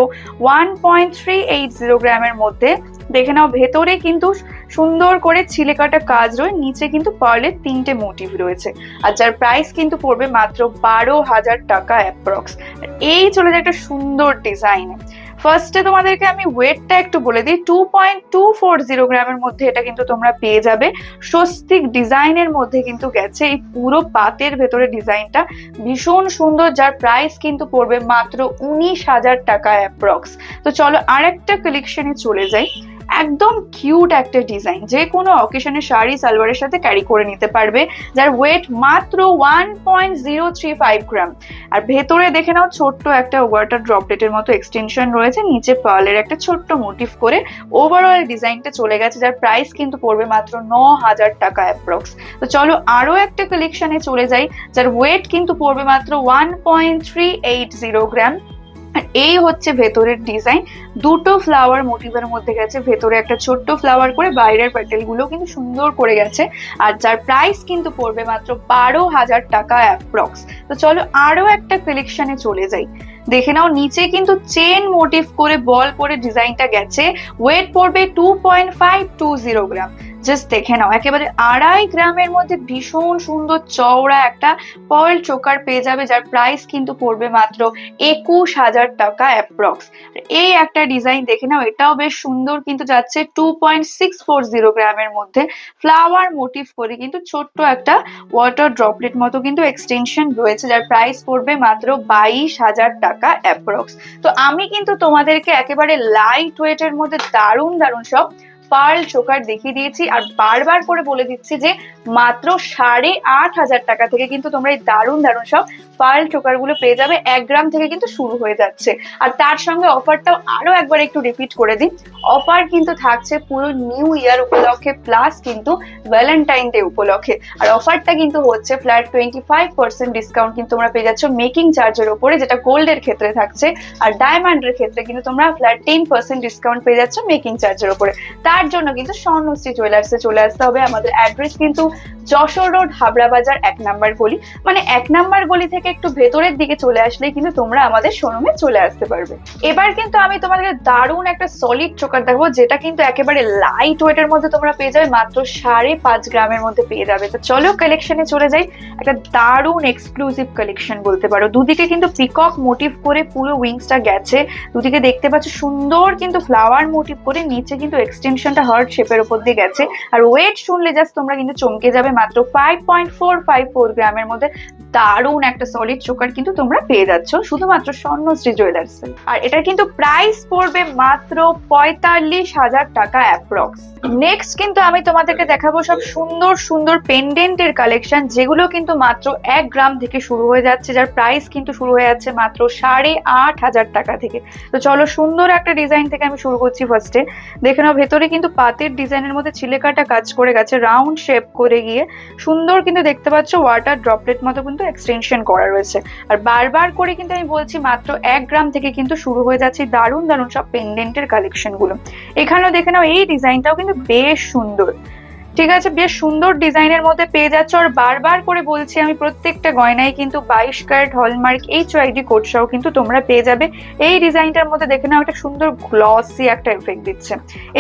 1.380 গ্রামের মধ্যে। দেখে নাও ভেতরে কিন্তু সুন্দর করে ছিলে কাটা কাজ রয়েছে, নিচে কিন্তু পার্লের 3টে মোটিভ রয়েছে, আর যার প্রাইস কিন্তু পড়বে মাত্র 12,000 টাকা অ্যাপ্রক্স। এই চলে যায় একটা সুন্দর ডিজাইন। ফার্স্টে তোমাদেরকে আমি ওয়েটটা একটু বলে দিই, 2.240 গ্রামের মধ্যে এটা কিন্তু তোমরা পেয়ে যাবে। স্বস্তিক ডিজাইনের মধ্যে কিন্তু গেছে এই পুরো পাতের ভেতরে ডিজাইনটা, ভীষণ সুন্দর, যার প্রাইস কিন্তু পড়বে মাত্র 19,000 টাকা অ্যাপ্রক্স। তো চলো আরেকটা কালেকশনে চলে যাই। একদম কিউট একটা ডিজাইন, যে কোনো অকেশনে শাড়ি সালোয়ারের সাথে ক্যারি করে নিতে পারবে, যার ওয়েট মাত্র 1.035 গ্রাম। আর ভেতরে দেখে নাও ছোট্ট একটা ওয়াটার ড্রপলেটের মতো এক্সটেনশন রয়েছে, নিচে পার্লের একটা ছোট্ট মোটিভ করে ওভারঅল ডিজাইনটা চলে গেছে, যার প্রাইস কিন্তু পড়বে মাত্র 9,000 টাকা অ্যাপ্রক্স। তো চলো আরো একটা কালেকশনে চলে যাই, যার ওয়েট কিন্তু পড়বে মাত্র 1.380 গ্রাম। আর এই হচ্ছে ভেতরের ডিজাইন, দুটো ফ্লাওয়ার মোটিভের মধ্যে গেছে, ভেতরে একটা ছোট্ট ফ্লাওয়ার করে, বাইরের প্যাটেল গুলো কিন্তু সুন্দর করে গেছে, আর যার প্রাইস কিন্তু পড়বে মাত্র 12,000 টাকা অ্যাপ্রক্স। তো চলো আরো একটা কালেকশনে চলে যাই। দেখে নাও নিচে কিন্তু চেন মোটিভ করে বল করে ডিজাইনটা গেছে, ওয়েট পড়বে 2.520 গ্রাম। জাস্ট দেখে নাও একেবারে 2.5 গ্রামের মধ্যে ভীষণ সুন্দর চওড়া একটা পার্ল চোকার পেয়ে যাবে, যার প্রাইস কিন্তু পড়বে মাত্র 21,000 টাকা অ্যাপ্রক্স। এই একটা ডিজাইন দেখে নাও, এটাও বেশ সুন্দর কিন্তু যাচ্ছে 2.640 গ্রামের মধ্যে, ফ্লাওয়ার মোটিভ করে কিন্তু ছোট্ট একটা ওয়াটার ড্রপলেট মতো কিন্তু এক্সটেনশন রয়েছে, যার প্রাইস পড়বে মাত্র 22,000 টাকা অ্যাপ্রক্স। তো আমি কিন্তু তোমাদেরকে একেবারে লাইট ওয়েটের মধ্যে দারুণ দারুণ সব পার্ল চোকার দেখিয়ে দিয়েছি, আর বারবার করে বলে দিচ্ছি যে মাত্র 8,500 টাকা থেকে কিন্তু তোমরা এই দারুণ দারুণ সব পার্ল চোকার গুলো পেয়ে যাবে। 1 গ্রাম থেকে কিন্তু শুরু হয়ে যাচ্ছে। আর তার সঙ্গে অফারটাও আরো একবার একটু রিপিট করে দিই, অফার কিন্তু থাকছে পুরো নিউ ইয়ার উপলক্ষে, প্লাস কিন্তু ভ্যালেন্টাইন ডে উপলক্ষে। আর অফারটা কিন্তু হচ্ছে ফ্ল্যাট 25% ডিসকাউন্ট কিন্তু তোমরা পেয়ে যাচ্ছ মেকিং চার্জের উপরে, যেটা গোল্ডের ক্ষেত্রে থাকছে, আর ডায়মন্ডের ক্ষেত্রে কিন্তু তোমরা ফ্ল্যাট 10% ডিসকাউন্ট পেয়ে যাচ্ছ মেকিং চার্জের উপরে। তার জন্য কিন্তু স্বর্ণশ্রী জুয়েলার্সে চলে আসতে হবে। আমাদের অ্যাড্রেস কিন্তু যশোর রোড, হাবড়া বাজার, 1 নাম্বার গলি, মানে 1 নাম্বার গলি থেকে একটু ভেতরের দিকে চলে আসলেই কিন্তু তোমরা আমাদের শোরুমে চলে আসতে পারবে। এবার কিন্তু আমি তোমাদের দারুণ একটা সলিড চোকার দেখাবো, যেটা কিন্তু একেবারে লাইট ওয়েটের মধ্যে তোমরা পেয়ে যাবে, মাত্র 5.5 গ্রামের মধ্যে পেয়ে যাবে। তো চলো কালেকশনে চলে যাই। একটা দারুণ এক্সক্লুসিভ কালেকশন বলতে পারো, দুদিকে কিন্তু পিকক মোটিভ করে পুরো উইংসটা গেছে, দুদিকে দেখতে পাচ্ছ সুন্দর কিন্তু ফ্লাওয়ার মোটিভ করে, নিচে কিন্তু এক্সটেনশনটা হার্ট শেপের উপর দিয়ে গেছে। আর ওয়েট শুনলে জাস্ট তোমরা কিন্তু চমকে যাবে, মাত্র 5.454 গ্রামের মধ্যে দারুণ একটা সলিড চোকার কিন্তু তোমরা পেয়ে যাচ্ছ শুধুমাত্র স্বর্ণশ্রী জুয়েলার্স। আর এটার কিন্তু প্রাইস পড়বে মাত্র 45,000 টাকা অ্যাপ্রক্স। নেক্সট কিন্তু আমি তোমাদেরকে দেখাবো সব সুন্দর সুন্দর পেন্ডেন্টের কালেকশন, যেগুলো কিন্তু মাত্র 1 গ্রাম থেকে শুরু হয়ে যাচ্ছে, যার প্রাইস কিন্তু শুরু হয়ে যাচ্ছে মাত্র 8,500 টাকা থেকে। তো চলো সুন্দর একটা ডিজাইন থেকে আমি শুরু করছি। ফার্স্টে দেখে নাও ভেতরে কিন্তু কিন্তু পাতের ডিজাইনের মধ্যে ছিলেকাটা কাজ করে গেছে, রাউন্ড শেপ করে গিয়ে সুন্দর কিন্তু দেখতে পাচ্ছ ওয়াটার ড্রপলেট মতো কিন্তু এক্সটেনশন করা রয়েছে। আর বারবার করে কিন্তু আমি বলছি মাত্র 1 গ্রাম থেকে কিন্তু শুরু হয়ে যাচ্ছে দারুণ দারুণ সব পেন্ডেন্টের কালেকশন গুলো। এখানেও দেখে নাও এই ডিজাইনটাও কিন্তু বেশ সুন্দর, ঠিক আছে, বেশ সুন্দর ডিজাইনের মধ্যে পেয়ে যাচ্ছ। আর বারবার করে বলছি আমি প্রত্যেকটা গয়নায় কিন্তু 22 ক্যারেট হলমার্ক HYD কোড সহ কিন্তু তোমরা পেয়ে যাবে। এই ডিজাইনটার মধ্যে দেখে নাও একটা সুন্দর গ্লসি একটা এফেক্ট দিচ্ছে।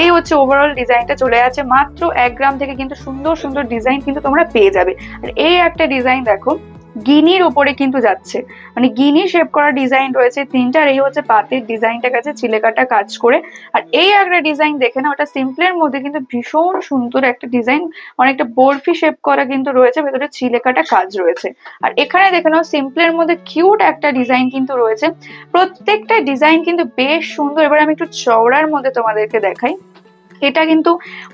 এই হচ্ছে ওভারঅল ডিজাইনটা চলে যাচ্ছে মাত্র 1 গ্রাম থেকে কিন্তু সুন্দর সুন্দর ডিজাইন কিন্তু তোমরা পেয়ে যাবে। আর এই একটা ডিজাইন দেখো গিনির উপরে কিন্তু যাচ্ছে, মানে গিনি শেপ করা ডিজাইন রয়েছে তিনটা। আর এই হচ্ছে পাতের ডিজাইনটা কাছে ছিলেকাটা কাজ করে। আর এই একটা ডিজাইন দেখে না, ওটা সিম্পলের মধ্যে কিন্তু ভীষণ সুন্দর একটা ডিজাইন, অনেকটা বরফি শেপ করা কিন্তু রয়েছে, ভেতরে ছিলেকাটা কাজ রয়েছে। আর এখানে দেখে নাও সিম্পলের মধ্যে কিউট একটা ডিজাইন কিন্তু রয়েছে। প্রত্যেকটা ডিজাইন কিন্তু বেশ সুন্দর। এবার আমি একটু চওড়ার মধ্যে তোমাদেরকে দেখাই। এটা কিন্তু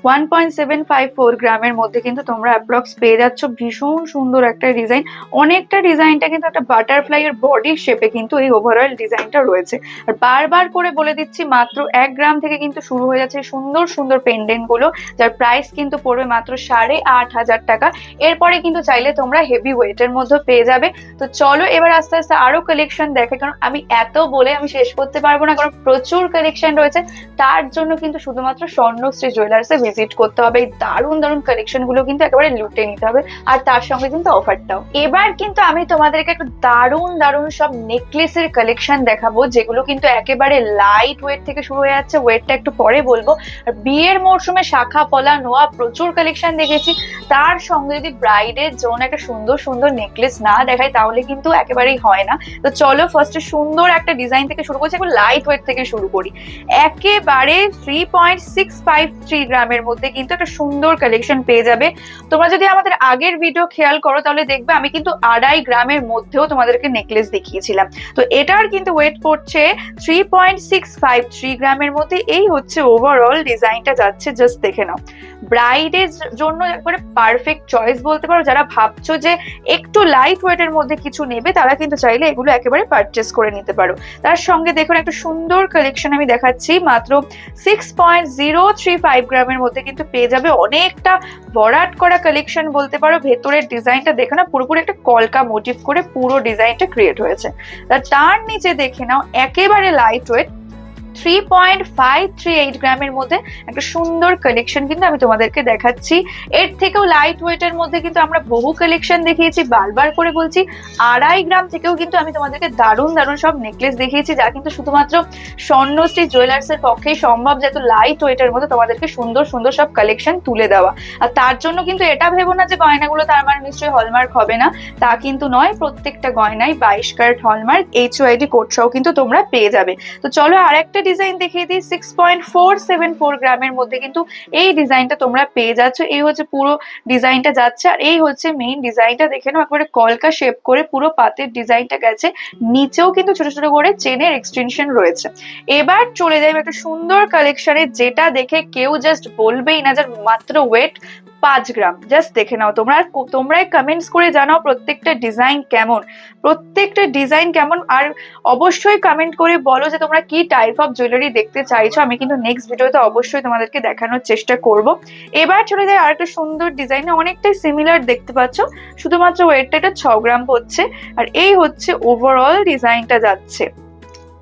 1.754 গ্রামের মধ্যে কিন্তু তোমরা অ্যাপ্রক্স পেয়ে যাচ্ছ। ভীষণ সুন্দর একটা ডিজাইন, অনেকটা ডিজাইনটা কিন্তু একটা বাটারফ্লাই এর বডির শেপে কিন্তু এই ওভারঅল ডিজাইনটা রয়েছে। আর বারবার করে বলে দিচ্ছি মাত্র 1 গ্রাম থেকে কিন্তু শুরু হয়ে যাচ্ছে সুন্দর সুন্দর পেন্ডেন্ট গুলো, যার প্রাইস কিন্তু পড়বে মাত্র 8,500 টাকা। এরপরে কিন্তু চাইলে তোমরা হেভি ওয়েটের মধ্যে পেয়ে যাবে। তো চলো এবার আস্তে আস্তে আরো কালেকশন দেখে, কারণ আমি এত বলে আমি শেষ করতে পারবো না, কারণ প্রচুর কালেকশন রয়েছে। তার জন্য কিন্তু শুধুমাত্র স্বর্ণশ্রী জুয়েলার্সে ভিজিট করতে হবে। এই দারুণ দারুণ কালেকশন গুলো কিন্তু একেবারে লুটে নিতে হবে, আর তার সঙ্গে কিন্তু অফারটাও। এবার কিন্তু আমি তোমাদেরকে একটু দারুণ দারুণ সব নেকলেসের কালেকশন দেখাবো, যেগুলো কিন্তু একেবারে লাইট ওয়েট থেকে শুরু হয়ে যাচ্ছে, ওয়েটটা একটু পরে বলবো। আর বিয়ের মরশুমে শাখা পলা নোয়া প্রচুর কালেকশন দেখেছি, তার সঙ্গে যদি ব্রাইডের জন্য একটা সুন্দর সুন্দর নেকলেস না দেখাই তাহলে কিন্তু একেবারেই হয় না। তো চলো ফার্স্টে সুন্দর একটা ডিজাইন থেকে শুরু করছি, একটু লাইট ওয়েট থেকে শুরু করি। একেবারে 3.653 গ্রামের মধ্যে কিন্তু একটা সুন্দর কালেকশন পেয়ে যাবে। তোমরা যদি আমাদের আগের ভিডিও খেয়াল করো তাহলে দেখবে আমি কিন্তু 2.5 গ্রামের মধ্যেও তোমাদেরকে নেকলেস দেখিয়েছিলাম। তো এটার কিন্তু ওয়েট পড়ছে 3.653 গ্রামের মধ্যে। এই হচ্ছে ওভারঅল ডিজাইনটা যাচ্ছে, জাস্ট দেখে নাও। ব্রাইডের জন্য একবারে পারফেক্ট চয়েস বলতে পারো। যারা ভাবছো যে একটু লাইট ওয়েটের মধ্যে কিছু নেবে তারা কিন্তু চাইলে এগুলো একেবারে পারচেস করে নিতে পারো। তার সঙ্গে দেখুন একটা সুন্দর কালেকশন আমি দেখাচ্ছি, মাত্র 6.035 গ্রামের মধ্যে কিন্তু পেয়ে যাবে। অনেকটা ভরাট করা কালেকশন বলতে পারো। ভেতরের ডিজাইনটা দেখে না, পুরোপুরি একটা কলকা মোটিভ করে পুরো ডিজাইনটা ক্রিয়েট হয়েছে। তার নিচে দেখে নাও একেবারে লাইট ওয়েট 3.538 গ্রামের মধ্যে একটা সুন্দর কালেকশন কিন্তু আমি তোমাদেরকে দেখাচ্ছি। এর থেকেও লাইট ওয়েটের মধ্যে কিন্তু আমরা বহু কালেকশন দেখিয়েছি, বারবার করে বলছি। 2.5 গ্রাম থেকেও কিন্তু আমি তোমাদেরকে দারুণ দারুণ সব নেকলেস দেখিয়েছি, যা কিন্তু শুধুমাত্র স্বর্ণশ্রী জুয়েলার্স এর পক্ষেই সম্ভব, যেহেতু লাইট ওয়েটের মধ্যে তোমাদেরকে সুন্দর সুন্দর সব কালেকশন তুলে দেওয়া। আর তার জন্য কিন্তু এটা ভেবো না যে গয়নাগুলো তার মানে নিশ্চয়ই হলমার্ক হবে না, তা কিন্তু নয়। প্রত্যেকটা গয়নায় 22 ক্যারেট হলমার্ক HYD কোড সহ কিন্তু তোমরা পেয়ে যাবে। তো চলো আর একটা ডিজাইন দেখিয়ে দিই। 6.474 গ্রামের মধ্যে কিন্তু এই ডিজাইনটা তোমরা পেয়ে যাচ্ছ। এই হচ্ছে পুরো ডিজাইনটা যাচ্ছে, আর এই হচ্ছে মেইন ডিজাইনটা দেখে নাও। একবারে কলকা শেপ করে পুরো পাতের ডিজাইনটা গেছে, নিচেও কিন্তু ছোট ছোট করে চেনের এক্সটেনশন রয়েছে। এবার চলে যাবে একটা সুন্দর কালেকশনে, যেটা দেখে কেউ জাস্ট বলবেই না যার মাত্র ওয়েট 5 গ্রাম। জাস্ট দেখে নাও তোমরা, তোমরাই কমেন্টস করে জানাও প্রত্যেকটা ডিজাইন কেমন, প্রত্যেকটা ডিজাইন কেমন। আর অবশ্যই কমেন্ট করে বলো যে তোমরা কি টাইপ অফ জুয়েলারি দেখতে চাইছো। আমি কিন্তু নেক্সট ভিডিওতে অবশ্যই তোমাদেরকে দেখানোর চেষ্টা করব। এবার চলে যাই আর একটা সুন্দর ডিজাইন, অনেকটাই সিমিলার দেখতে পাচ্ছ, শুধুমাত্র ওয়েটটা এটা 6 গ্রাম হচ্ছে। আর এই হচ্ছে ওভারঅল ডিজাইনটা যাচ্ছে।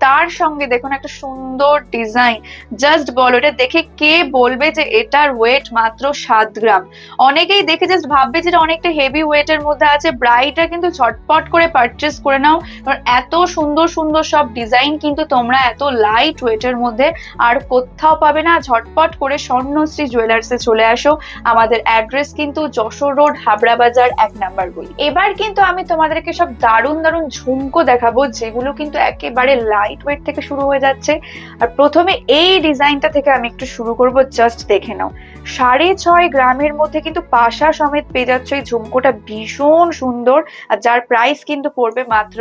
তার সঙ্গে দেখুন একটা সুন্দর ডিজাইন, জাস্ট বলো এটা দেখে কে বলবে যে এটার ওয়েট মাত্র 7 গ্রাম। অনেকেই দেখে জাস্ট ভাববে যেটা অনেকটা হেভি ওয়েটের মধ্যে আছে। ব্রাইডরা কিন্তু ঝটপট করে পারচেস করে নাও, কারণ এত সুন্দর সুন্দর সব ডিজাইন কিন্তু তোমরা এত লাইট ওয়েটের মধ্যে আর কোথাও পাবে না। ঝটপট করে স্বর্ণশ্রী জুয়েলার্সে চলে আসো। আমাদের অ্যাড্রেস কিন্তু যশোর রোড, হাবড়া বাজার 1 নাম্বার গলি। এবার কিন্তু আমি তোমাদেরকে সব দারুণ দারুণ ঝুমকো দেখাবো, যেগুলো কিন্তু একেবারে লাইট ওয়েট থেকে শুরু হয়ে যাচ্ছে। আর প্রথমে এই ডিজাইনটা থেকে আমি একটু শুরু করব, জাস্ট দেখে নাও। 6.5 গ্রামের মধ্যে কিন্তু পাশা সমেত পেয়ে যাচ্ছে এই ঝুমকোটা, ভীষণ সুন্দর। আর যার প্রাইস কিন্তু পড়বে মাত্র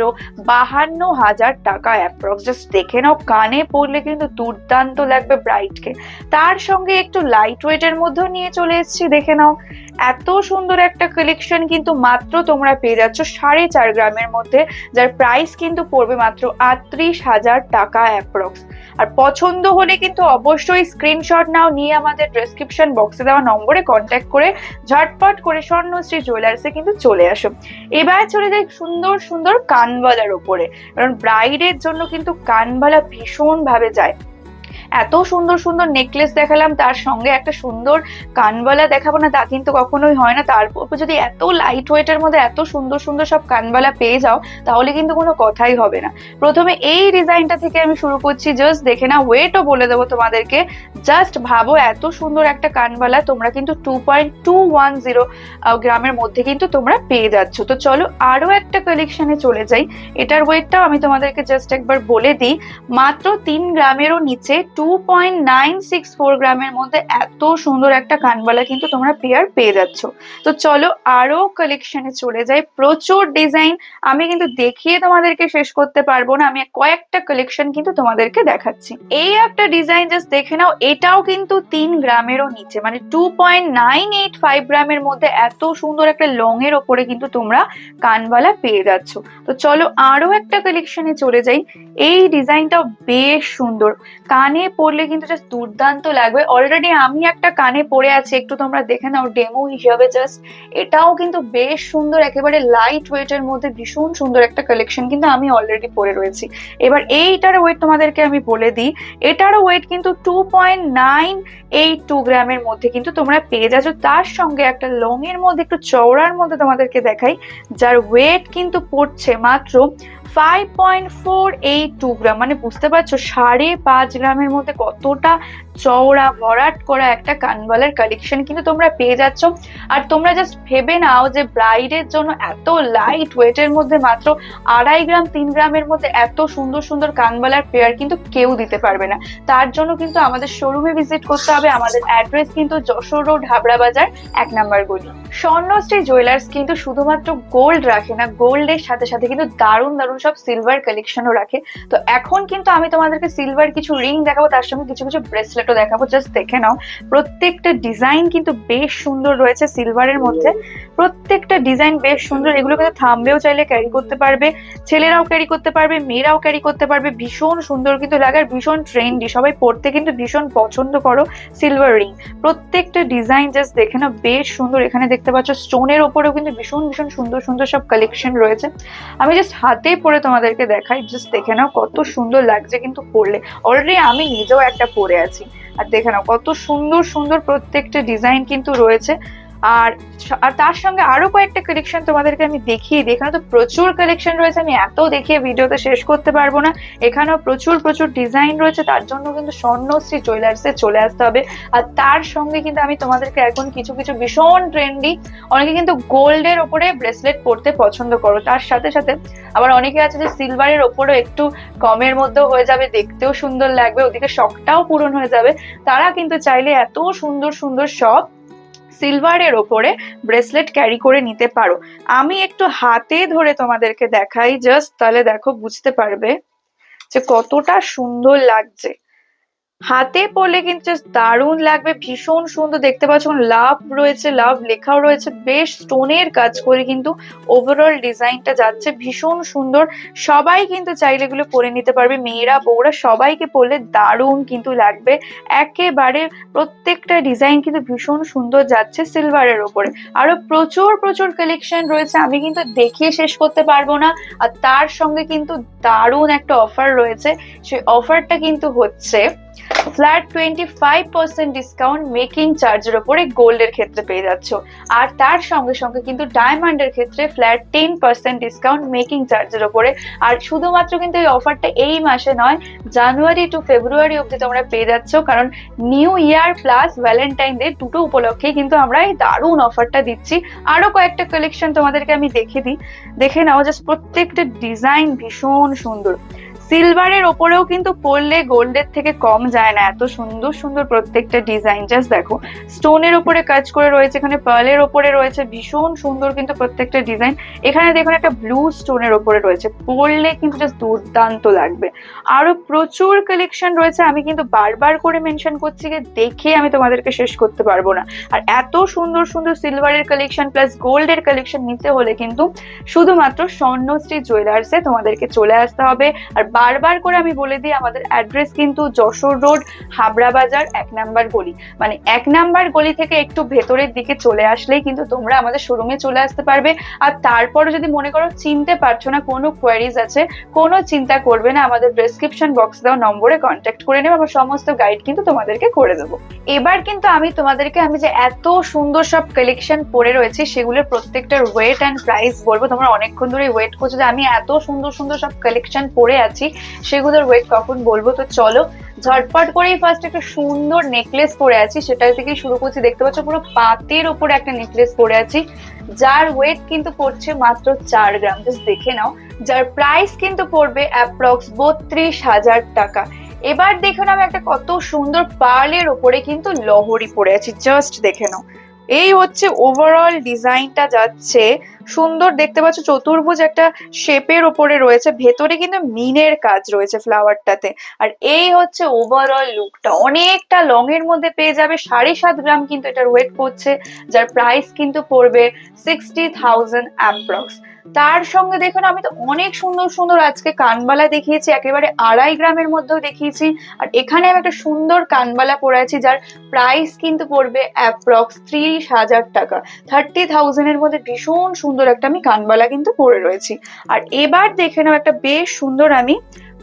52,000 টাকা অ্যাপ্রক্স। জাস্ট দেখে নাও, কানে পড়লে কিন্তু দুর্দান্ত লাগবে ব্রাইডকে। তার সঙ্গে একটু লাইট ওয়েটের মধ্যেও নিয়ে চলে এসেছি, দেখে নাও। এত সুন্দর একটা কালেকশন কিন্তু মাত্র তোমরা পেয়ে যাচ্ছ 4.5 গ্রামের মধ্যে, যার প্রাইস কিন্তু পড়বে মাত্র 38,000 20,000 টাকা অ্যাপ্রক্স। আর পছন্দ হলে কিন্তু অবশ্যই স্ক্রিনশট নাও, নিয়ে আমাদের ডেসক্রিপশন বক্সে দেওয়া নম্বরে কন্ট্যাক্ট করে ঝটপট করে স্বর্ণশ্রী জুয়েলার্সে কিন্তু চলে আসো। এবার চলে যাই সুন্দর সুন্দর কানবালার উপরে, কারণ ব্রাইডের জন্য কিন্তু কানবালা ভীষণ ভাবে যায়। এত সুন্দর সুন্দর নেকলেস দেখালাম, তার সঙ্গে একটা সুন্দর কানবালা দেখাবো না তা কিন্তু কখনোই হয় না। তারপর যদি এত লাইট ওয়েটের মধ্যে এত সুন্দর সুন্দর সব কানবালা পেয়ে যাও তাহলে কিন্তু কোনো কথাই হবে না। প্রথমে এই ডিজাইনটা থেকে আমি শুরু করছি, জাস্ট দেখে না, ওয়েটও বলে দেবো তোমাদেরকে। জাস্ট ভাবো এত সুন্দর একটা কানবালা তোমরা কিন্তু 2.210 গ্রামের মধ্যে কিন্তু তোমরা পেয়ে যাচ্ছ। তো চলো আরো একটা কালেকশনে চলে যাই। এটার ওয়েটটাও আমি তোমাদেরকে জাস্ট একবার বলে দিই, মাত্র 3 গ্রামেরও নিচে 2.964 গ্রামের মধ্যে এত সুন্দর একটা কানবালা কিন্তু তোমরা পেয়ে যাচ্ছ। তো চলো আরো কালেকশনে চলে যাই। প্রচুর ডিজাইন আমি কিন্তু দেখিয়ে তোমাদেরকে শেষ করতে পারবো না, আমি কয়েকটা কালেকশন কিন্তু তোমাদেরকে দেখাচ্ছি। এই একটা ডিজাইন জাস্ট দেখে নাও, এটাও কিন্তু 3 গ্রামেরও নিচে, মানে 2.985 গ্রামের মধ্যে এত সুন্দর একটা লং এর ওপরে কিন্তু তোমরা কানবালা পেয়ে যাচ্ছ। তো চলো আরো একটা কালেকশনে চলে যাই। এই ডিজাইনটাও বেশ সুন্দর, কানে পরলে কিন্তু জাস্ট দুর্দান্ত লাগবে। অলরেডি আমি একটা কানে পরে আছি, একটু তোমরা দেখে নাও ডেমো হিসাবে জাস্ট। এটাও কিন্তু বেশ সুন্দর, একেবারে লাইট ওয়েটের মধ্যে ভীষণ সুন্দর একটা কালেকশন কিন্তু আমি অলরেডি পরে রয়েছি। এবার এইটার ওয়েট তোমাদেরকে আমি বলে দিই, এটারও ওয়েট কিন্তু 2.982 গ্রামের মধ্যে কিন্তু তোমরা পেয়ে যাচ্ছ। তার সঙ্গে একটা লং এর মধ্যে একটু চওড়ার মধ্যে তোমাদেরকে দেখাই, যার ওয়েট কিন্তু পড়ছে মাত্র 5.482 গ্রাম, মানে বুঝতে পারছো 5.5 গ্রামের মধ্যে কতটা চওড়া ভরাট করা একটা কানবালার কালেকশন কিন্তু তোমরা পেয়ে যাচ্ছ। আর তোমরা জাস্ট ভেবে নাও যে ব্রাইডের জন্য এত লাইট ওয়েটের মধ্যে মাত্র 2.5 গ্রাম 3 গ্রামের মধ্যে এত সুন্দর সুন্দর কানবালার পেয়ার কিন্তু কেউ দিতে পারবে না। তার জন্য কিন্তু আমাদের শোরুমে ভিজিট করতে হবে। আমাদের অ্যাড্রেস কিন্তু যশোর রোড, হাবড়া বাজার, 1 নম্বর গলি। স্বর্ণশ্রী জুয়েলার্স কিন্তু শুধুমাত্র গোল্ড রাখে না, গোল্ডের সাথে সাথে কিন্তু দারুণ দারুণ সব সিলভার কালেকশনও রাখে। তো এখন কিন্তু আমি তোমাদেরকে সিলভার কিছু রিং দেখাবো, তার সঙ্গে কিছু কিছু ব্রেসলেটও দেখাবো। জাস্ট দেখে নাও, প্রত্যেকটা ডিজাইন কিন্তু বেশ সুন্দর রয়েছে সিলভারের মধ্যে, প্রত্যেকটা ডিজাইন বেশ সুন্দর। এগুলো কিন্তু থাম্বেও চাইলে ক্যারি করতে পারবে, ছেলেরাও ক্যারি করতে পারবে, মেয়েরাও ক্যারি করতে পারবে। ভীষণ সুন্দর কিন্তু লাগে, আর ভীষণ ট্রেন্ডি, সবাই পড়তে কিন্তু ভীষণ পছন্দ করো সিলভার রিং। প্রত্যেকটা ডিজাইন জাস্ট দেখে নাও বেশ সুন্দর। এখানে দেখতে পাচ্ছ স্টোনের ওপরেও কিন্তু ভীষণ ভীষণ সুন্দর সুন্দর সব কালেকশন রয়েছে। আমি জাস্ট হাতে পরে তোমাদেরকে দেখাই, জাস্ট দেখে নাও কত সুন্দর লাগছে কিন্তু পরলে। অলরেডি আমি নিজেও একটা পরে আছি, আর দেখে নাও কত সুন্দর সুন্দর প্রত্যেকটা ডিজাইন কিন্তু রয়েছে। আর তার সঙ্গে আরো কয়েকটা কালেকশন তোমাদেরকে আমি দেখিয়ে দিই। এখানে তো প্রচুর কালেকশন রয়েছে, আমি এত দেখিয়ে ভিডিওতে শেষ করতে পারবো না। এখানেও প্রচুর প্রচুর ডিজাইন রয়েছে, তার জন্য কিন্তু স্বর্ণশ্রী জুয়েলার্সে চলে আসতে হবে। আর তার সঙ্গে কিন্তু আমি তোমাদেরকে এখন কিছু কিছু ভীষণ ট্রেন্ডি, অনেকে কিন্তু গোল্ডের ওপরে ব্রেসলেট পরতে পছন্দ করো, তার সাথে সাথে আবার অনেকে আছে যে সিলভারের ওপরেও একটু কমের মধ্যেও হয়ে যাবে, দেখতেও সুন্দর লাগবে, ওদিকে শখটাও পূরণ হয়ে যাবে। তারা কিন্তু চাইলে এত সুন্দর সুন্দর সব সিলভারের ওপরে ব্রেসলেট ক্যারি করে নিতে পারো। আমি একটু হাতে ধরে তোমাদেরকে দেখাই, জাস্ট তাহলে দেখো বুঝতে পারবে যে কতটা সুন্দর লাগছে। হাতে পরলে কিন্তু দারুণ লাগবে, ভীষণ সুন্দর। দেখতে পাচ্ছ লাভ রয়েছে, লাভ লেখাও রয়েছে, বেশ স্টোনের কাজ করে কিন্তু ওভারঅল ডিজাইনটা যাচ্ছে, ভীষণ সুন্দর। সবাই কিন্তু চাইলে এগুলো পরে নিতে পারবে, মেয়েরা বউরা সবাইকে পরলে দারুণ কিন্তু লাগবে একেবারে। প্রত্যেকটা ডিজাইন কিন্তু ভীষণ সুন্দর যাচ্ছে সিলভারের ওপরে। আরো প্রচুর প্রচুর কালেকশন রয়েছে, আমি কিন্তু দেখিয়ে শেষ করতে পারবো না। আর তার সঙ্গে কিন্তু দারুণ একটা অফার রয়েছে, সেই অফারটা কিন্তু হচ্ছে ফ্ল্যাট 25% ডিসকাউন্ট মেকিং চার্জের উপরে গোল্ডের ক্ষেত্রে পেয়ে যাচ্ছ। আর তার সঙ্গে সঙ্গে কিন্তু ডায়মন্ডের ক্ষেত্রে ফ্ল্যাট 10% ডিসকাউন্ট মেকিং চার্জের উপরে। আর শুধুমাত্র কিন্তু এই অফারটা এই মাসে নয়, জানুয়ারি টু ফেব্রুয়ারি অবধি তোমরা পেয়ে যাচ্ছ, কারণ new year plus Valentine day দুটো উপলক্ষে কিন্তু আমরা এই দারুণ অফারটা দিচ্ছি। আরো কয়েকটা কালেকশন তোমাদেরকে আমি দেখে নাও, জাস্ট প্রত্যেকটা ডিজাইন ভীষণ সুন্দর। সিলভারের ওপরেও কিন্তু পরলে গোল্ডের থেকে কম যায় না, এত সুন্দর সুন্দর প্রত্যেকটা ডিজাইন। জাস্ট দেখো স্টোনের ওপরে কাজ করে রয়েছে, এখানে পার্লের ওপরে রয়েছে, ভীষণ সুন্দর কিন্তু প্রত্যেকটা ডিজাইন। এখানে দেখুন একটা ব্লু স্টোনের ওপরে রয়েছে, পরলে কিন্তু জাস্ট দুর্দান্ত লাগবে। আরো প্রচুর কালেকশন রয়েছে, আমি কিন্তু বারবার করে মেনশন করছি যে দেখে আমি তোমাদেরকে শেষ করতে পারবো না। আর এত সুন্দর সুন্দর সিলভারের কালেকশন প্লাস গোল্ডের কালেকশন নিতে হলে কিন্তু শুধুমাত্র স্বর্ণশ্রী জুয়েলার্সে তোমাদেরকে চলে আসতে হবে। আর বারবার করে আমি বলে দিই, আমাদের অ্যাড্রেস কিন্তু যশোর রোড, হাবড়া বাজার, 1 নাম্বার গলি। মানে 1 নাম্বার গলি থেকে একটু ভেতরের দিকে চলে আসলেই কিন্তু তোমরা আমাদের শোরুমে চলে আসতে পারবে। আর তারপরে যদি মনে করো চিনতে পারছো না, কোনো কোয়ারিজ আছে, কোনো চিন্তা করবে না, আমাদের ডেসক্রিপশন বক্স দেওয়া নম্বরে কন্ট্যাক্ট করে নেবে, আমরা সমস্ত গাইড কিন্তু তোমাদেরকে করে দেবো। এবার কিন্তু আমি তোমাদেরকে যে এত সুন্দর সব কালেকশন পরে রয়েছে সেগুলোর প্রত্যেকটার ওয়েট অ্যান্ড প্রাইস বলবো। তোমরা অনেকক্ষণ ধরে ওয়েট করছো যে আমি এত সুন্দর সুন্দর সব কালেকশন পরে আছি, সেগুলোর ওয়েট কখন বলবো। তো চলো ঝটপট করেই ফার্স্ট একটা সুন্দর নেকলেস পরে আছি, সেটা থেকেই শুরু করছি। দেখতে পাচ্ছ পুরো পাতের উপরে একটা নেকলেস পরে আছি, যার ওয়েট কিন্তু পড়ছে মাত্র 4 গ্রাম। জাস্ট দেখে নাও, যার প্রাইস কিন্তু পড়বে অ্যাপ্রক্স 32,000 টাকা। এবার দেখে নাও একটা কত সুন্দর পার্লের ওপরে কিন্তু লহরি পরে আছি, জাস্ট দেখে নাও। এই হচ্ছে ওভারঅল ডিজাইনটা যাচ্ছে, সুন্দর দেখতে পাচ্ছ চতুর্ভুজ একটা শেপের ওপরে রয়েছে, ভেতরে কিন্তু মিনের কাজ রয়েছে ফ্লাওয়ারটাতে। আর এই হচ্ছে ওভারঅল লুকটা, অনেকটা লং এর মধ্যে পেয়ে যাবে। 7.5 গ্রাম কিন্তু এটার ওয়েট পড়ছে, যার প্রাইস কিন্তু পড়বে 60,000 অ্যাপ্রক্স। তার সঙ্গে দেখুন আমি তো অনেক সুন্দর সুন্দর আজকে কানবালা দেখিয়েছি, একেবারে 2.5 গ্রামের মধ্যেও দেখিয়েছি। আর এখানে আমি একটা সুন্দর কানবালা পরে আছি, যার প্রাইস কিন্তু পড়বে অ্যাপ্রক্স 30,000 টাকা। 30,000 এর মধ্যে ভীষণ সুন্দর একটা আমি কানবালা কিন্তু পরে রয়েছি। আর এবার দেখে নাও একটা বেশ সুন্দর আমি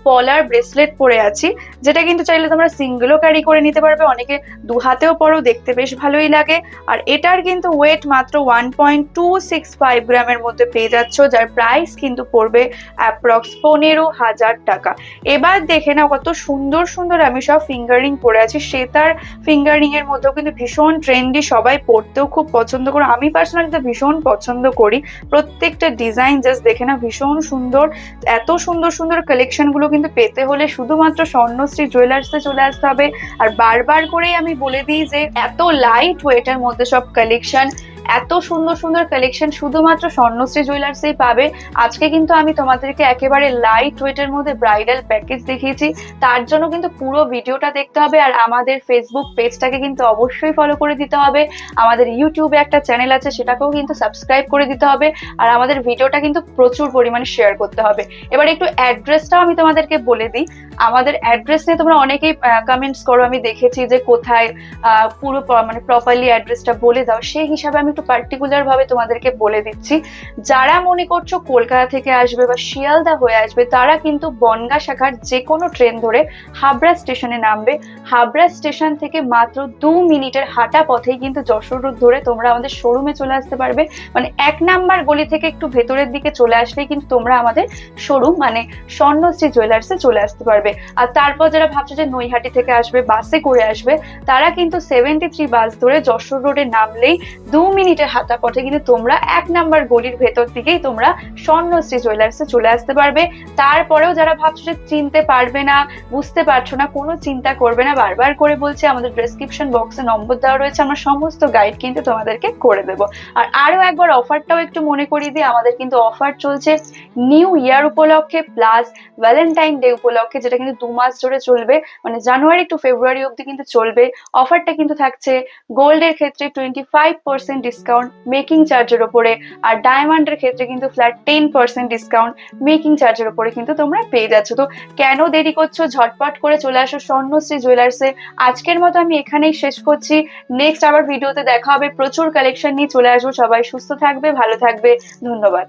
পলার ব্রেসলেট পরে আছি, যেটা কিন্তু চাইলে তোমরা সিঙ্গেলও ক্যারি করে নিতে পারবে, অনেকে 2 হাতেও পরো, দেখতে বেশ ভালোই লাগে। আর এটার কিন্তু ওয়েট মাত্র 1.265 গ্রামের মধ্যে পেয়ে যাচ্ছ, যার প্রাইস কিন্তু পড়বে অ্যাপ্রক্স 15,000 টাকা। এবার দেখে নাও কত সুন্দর সুন্দর আমি সব ফিঙ্গারিং পরে আছি, সেতার ফিঙ্গারিং এর মধ্যেও কিন্তু ভীষণ ট্রেন্ডি, সবাই পরতেও খুব পছন্দ করে, আমি পার্সোনালি তো ভীষণ পছন্দ করি। প্রত্যেকটা ডিজাইন জাস্ট দেখে নাও ভীষণ সুন্দর। এত সুন্দর সুন্দর কালেকশন গুলো কিন্তু পেতে হলে শুধুমাত্র স্বর্ণশ্রী জুয়েলার্সে চলে আসতে হবে। আর বারবার করেই আমি বলে দিই যে এত লাইট ওয়েটের মধ্যে সব কালেকশন, এত সুন্দর সুন্দর কালেকশন শুধুমাত্র স্বর্ণশ্রী জুয়েলার্সেই পাবে। আজকে কিন্তু আমি তোমাদেরকে একেবারে লাইট ওয়েটের মধ্যে ব্রাইডাল প্যাকেজ দেখিয়েছি, তার জন্য কিন্তু পুরো ভিডিওটা দেখতে হবে। আর আমাদের ফেসবুক পেজটাকে কিন্তু অবশ্যই ফলো করে দিতে হবে, আমাদের ইউটিউবে একটা চ্যানেল আছে সেটাকেও কিন্তু সাবস্ক্রাইব করে দিতে হবে, আর আমাদের ভিডিওটা কিন্তু প্রচুর পরিমাণে শেয়ার করতে হবে। এবার একটু অ্যাড্রেসটাও আমি তোমাদেরকে বলে দিই। আমাদের অ্যাড্রেস নিয়ে তোমরা অনেকেই কমেন্টস করো, আমি দেখেছি যে কোথায় পুরো মানে প্রপারলি অ্যাড্রেসটা বলে দাও, সেই হিসাবে আমি একটু পার্টিকুলার ভাবে তোমাদেরকে বলে দিচ্ছি। যারা মনে করছো কলকাতা থেকে আসবে বা শিয়ালদা হয়ে আসবে, তারা কিন্তু বনগা শাখার যে কোনো ট্রেন ধরে হাবড়া স্টেশনে নামবে। হাবড়া স্টেশন থেকে মাত্র 2 মিনিটের হাঁটা পথেই কিন্তু যশোর রোড ধরে তোমরা আমাদের শোরুমে চলে আসতে পারবে। মানে 1 নাম্বার গলি থেকে একটু ভেতরের দিকে চলে আসলেই কিন্তু তোমরা আমাদের শোরুম মানে স্বর্ণশ্রী জুয়েলার্সে চলে আসতে পারবে। আর তারপর যারা ভাবছো যে নৈহাটি থেকে আসবে, বাসে করে আসবে, তারা কিন্তু 73 বাস ধরে যশোর রোডে নামলেই 2 মিনিটের হাঁটা পথে কিন্তু তোমরা 1 নাম্বার গলির ভেতর দিকেই তোমরা স্বর্ণশ্রী জুয়েলার্সে চলে আসতে পারবে। তারপরেও যারা ভাবছো যে চিনতে পারবে না, বুঝতে পারছো না, কোনো চিন্তা করবে না, বারবার করে বলছি আমাদের ডেসক্রিপশন বক্সে নম্বর দেওয়া রয়েছে, আমরা সমস্ত গাইড কিন্তু তোমাদেরকে করে দেবো। আর আরো একবার অফারটাও একটু মনে করিয়ে দিই, আমাদের কিন্তু অফার চলছে নিউ ইয়ার উপলক্ষে প্লাস ভ্যালেন্টাইন ডে উপলক্ষে, যেটা কিন্তু 2 মাস ধরে চলবে, মানে জানুয়ারি টু ফেব্রুয়ারি অব্দি কিন্তু চলবে। অফারটা কিন্তু থাকছে গোল্ডের ক্ষেত্রে 25% ডিসকাউন্ট মেকিং চার্জের উপরে, আর ডায়মন্ডের ক্ষেত্রে কিন্তু ফ্ল্যাট 10% ডিসকাউন্ট মেকিং চার্জের উপরে কিন্তু তোমরা পেয়ে যাচ্ছ। তো কেন দেরি করছো, ঝটপট করে চলে আসো স্বর্ণশ্রী জুয়েলার্সে। আজকের মতো আমি এখানেই শেষ করছি, নেক্সট আবার ভিডিওতে দেখা হবে, প্রচুর কালেকশন নিয়ে চলে আসবো। সবাই সুস্থ থাকবে, ভালো থাকবে, ধন্যবাদ।